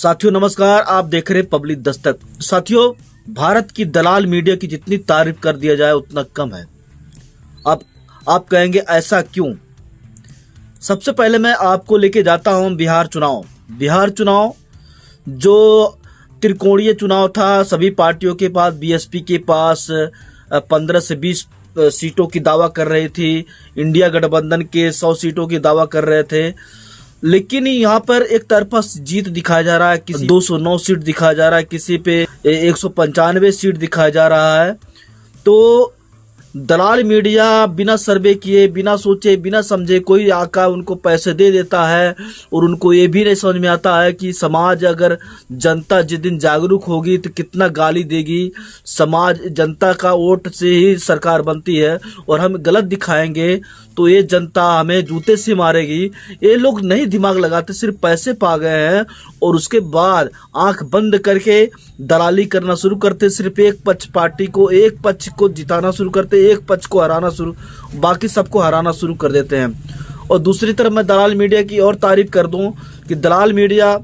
साथियों नमस्कार, आप देख रहे हैं पब्लिक दस्तक। साथियों, भारत की दलाल मीडिया की जितनी तारीफ कर दिया जाए उतना कम है। आप कहेंगे ऐसा क्यों? सबसे पहले मैं आपको लेके जाता हूं बिहार चुनाव जो त्रिकोणीय चुनाव था। सभी पार्टियों के पास, बीएसपी के पास 15 से 20 सीटों की दावा कर रही थी। इंडिया गठबंधन के 100 सीटों की दावा कर रहे थे, लेकिन यहाँ पर एक तरफा जीत दिखाया जा रहा है। किसी 209 सीट दिखाया जा रहा है, किसी पे 195 सीट दिखाया जा रहा है। तो दलाल मीडिया बिना सर्वे किए, बिना सोचे, बिना समझे कोई आका उनको पैसे दे देता है और उनको ये भी नहीं समझ में आता है कि समाज, अगर जनता जिस दिन जागरूक होगी तो कितना गाली देगी। समाज, जनता का वोट से ही सरकार बनती है और हम गलत दिखाएंगे तो ये जनता हमें जूते से मारेगी। ये लोग नहीं दिमाग लगाते, सिर्फ पैसे पा गए हैं और उसके बाद आंख बंद करके दलाली करना शुरू करते। सिर्फ एक पक्ष को जिताना शुरू करते, एक पक्ष को हराना शुरू, बाकी सबको हराना शुरू कर देते हैं। और दूसरी तरफ मैं दलाल मीडिया की और तारीफ कर दूं कि दलाल मीडिया,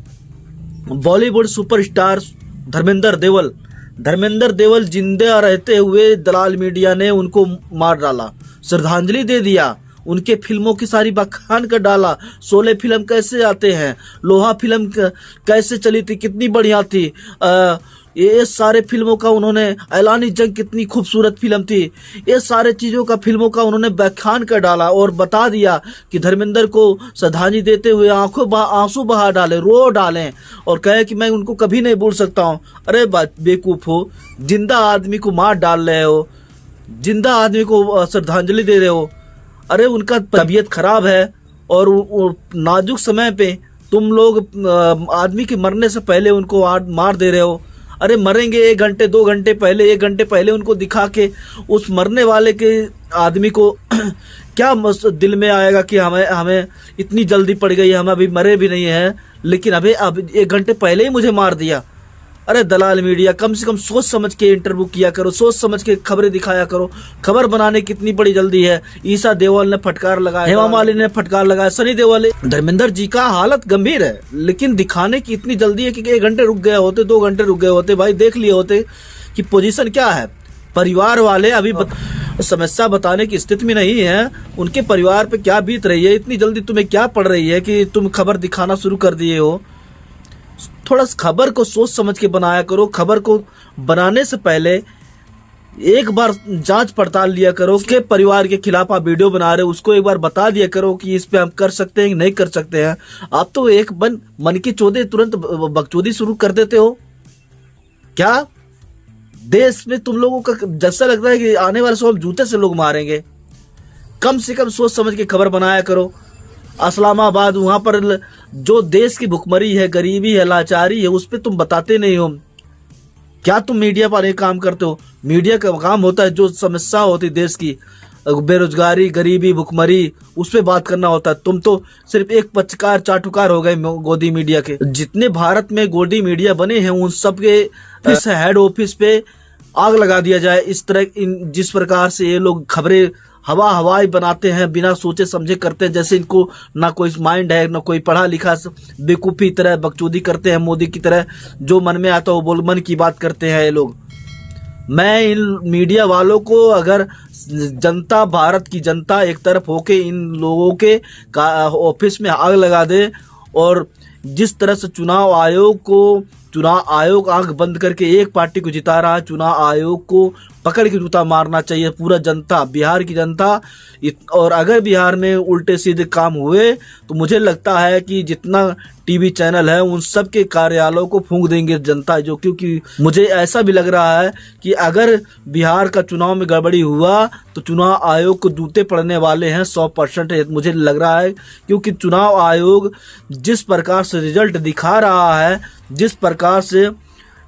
बॉलीवुड सुपरस्टार धर्मेंद्र देवल जिंदा रहते हुए दलाल मीडिया ने उनको मार डाला, श्रद्धांजलि दे दिया, उनके फिल्मों की सारी बखान कर डाला। शोले फिल्म कैसे आते हैं, लोहा फिल्म कैसे चली थी, कितनी बढ़िया थी, ये सारे फिल्मों का उन्होंने, ऐलानी जंग कितनी खूबसूरत फिल्म थी, ये सारे चीज़ों का फिल्मों का उन्होंने व्याख्यान कर डाला और बता दिया कि धर्मेंद्र को श्रद्धांजलि देते हुए आंसू बहा डाले, रो डालें और कहे कि मैं उनको कभी नहीं भूल सकता हूँ। अरे बेवकूफ़ हो, जिंदा आदमी को मार डाल रहे हो, जिंदा आदमी को श्रद्धांजलि दे रहे हो। अरे उनका तबीयत खराब है और नाजुक समय पे तुम लोग आदमी के मरने से पहले उनको मार दे रहे हो। अरे मरेंगे 1 घंटे 2 घंटे पहले, 1 घंटे पहले उनको दिखा के उस मरने वाले के आदमी को क्या दिल में आएगा कि हमें इतनी जल्दी पड़ गई, हम अभी मरे भी नहीं हैं, लेकिन अब 1 घंटे पहले ही मुझे मार दिया। अरे दलाल मीडिया, कम से कम सोच समझ के इंटरव्यू किया करो, सोच समझ के खबरें दिखाया करो। खबर बनाने कितनी बड़ी जल्दी है। ईसा देओल ने फटकार लगाया, हेमा मालिनी ने फटकार लगाया, सनी देओल, धर्मेंद्र जी का हालत गंभीर है, लेकिन दिखाने की इतनी जल्दी है कि 1 घंटे रुक गए होते, 2 घंटे रुक गए होते, भाई देख लिए होते कि पोजीशन क्या है। परिवार वाले अभी समस्या बताने की स्थिति में नहीं है, उनके परिवार पे क्या बीत रही है, इतनी जल्दी तुम्हें क्या पड़ रही है कि तुम खबर दिखाना शुरू कर दिए हो। थोड़ा खबर को सोच समझ के बनाया करो। खबर को बनाने से पहले एक बार जांच पड़ताल लिया करो। उसके परिवार के खिलाफ आप वीडियो बना रहे हो, उसको एक बार बता दिया करो कि इस पे हम कर सकते हैं, नहीं कर सकते हैं। आप तो एक मन की चौधरी तुरंत बकचोदी शुरू कर देते हो। क्या देश में तुम लोगों का जैसा लगता है कि आने वाले समय जूते से लोग मारेंगे? कम से कम सोच समझ के खबर बनाया करो। इस्लामाबाद, वहां पर जो देश की भुखमरी है, गरीबी है, लाचारी है, उस पर तुम बताते नहीं हो। क्या तुम मीडिया पर एक काम करते हो? मीडिया का काम होता है जो समस्या होती देश की, बेरोजगारी, गरीबी, भुखमरी, उस पर बात करना होता है। तुम तो सिर्फ एक पक्षकार, चाटुकार हो गए गोदी मीडिया के। जितने भारत में गोदी मीडिया बने हैं उन सब के हेड ऑफिस पे आग लगा दिया जाए। इस तरह जिस प्रकार से ये लोग खबरें हवाई बनाते हैं, बिना सोचे समझे करते हैं, जैसे इनको ना कोई माइंड है, ना कोई पढ़ा लिखा, बेवकूफ़ी तरह बकचोदी करते हैं। मोदी की तरह जो मन में आता है वो बोल, मन की बात करते हैं ये लोग। मैं इन मीडिया वालों को, अगर जनता, भारत की जनता एक तरफ होके इन लोगों के ऑफिस में आग लगा दे और जिस तरह से चुनाव आयोग आंख बंद करके एक पार्टी को जिता रहा है, चुनाव आयोग को पकड़ के जूता मारना चाहिए पूरा जनता, बिहार की जनता। और अगर बिहार में उल्टे सीधे काम हुए तो मुझे लगता है कि जितना टीवी चैनल है उन सब के कार्यालयों को फूंक देंगे जनता। जो क्योंकि मुझे ऐसा भी लग रहा है कि अगर बिहार का चुनाव में गड़बड़ी हुआ तो चुनाव आयोग को जूते पड़ने वाले हैं 100%, मुझे लग रहा है। क्योंकि चुनाव आयोग जिस प्रकार से रिजल्ट दिखा रहा है, जिस प्रकार से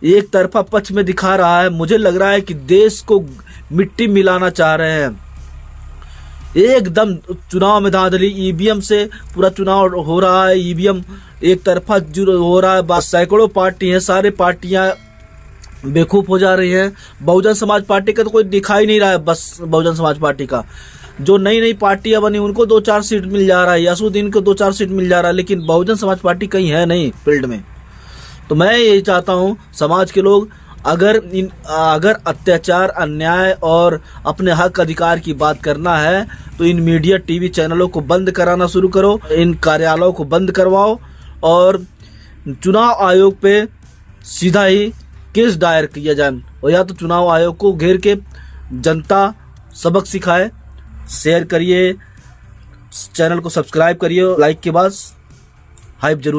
एक तरफा पक्ष में दिखा रहा है, मुझे लग रहा है कि देश को मिट्टी मिलाना चाह रहे हैं। एकदम चुनाव में धांधली, ईवीएम से पूरा चुनाव हो रहा है, ईवीएम एक तरफा हो रहा है। सैकड़ों पार्टी हैं, सारे पार्टियां बेवकूफ हो जा रही हैं। बहुजन समाज पार्टी का तो कोई दिखाई नहीं रहा है। बस बहुजन समाज पार्टी का जो नई नई पार्टियां बनी उनको 2-4 सीट मिल जा रहा है, यासुद्दीन को 2-4 सीट मिल जा रहा है, लेकिन बहुजन समाज पार्टी कहीं है नहीं फील्ड में। तो मैं यही चाहता हूँ समाज के लोग, अगर अत्याचार, अन्याय और अपने हक अधिकार की बात करना है तो इन मीडिया टीवी चैनलों को बंद कराना शुरू करो, इन कार्यालयों को बंद करवाओ और चुनाव आयोग पे सीधा ही केस दायर किया जाए, और या तो चुनाव आयोग को घेर के जनता सबक सिखाए। शेयर करिए, चैनल को सब्सक्राइब करिए, लाइक के बाद हाइप जरूर।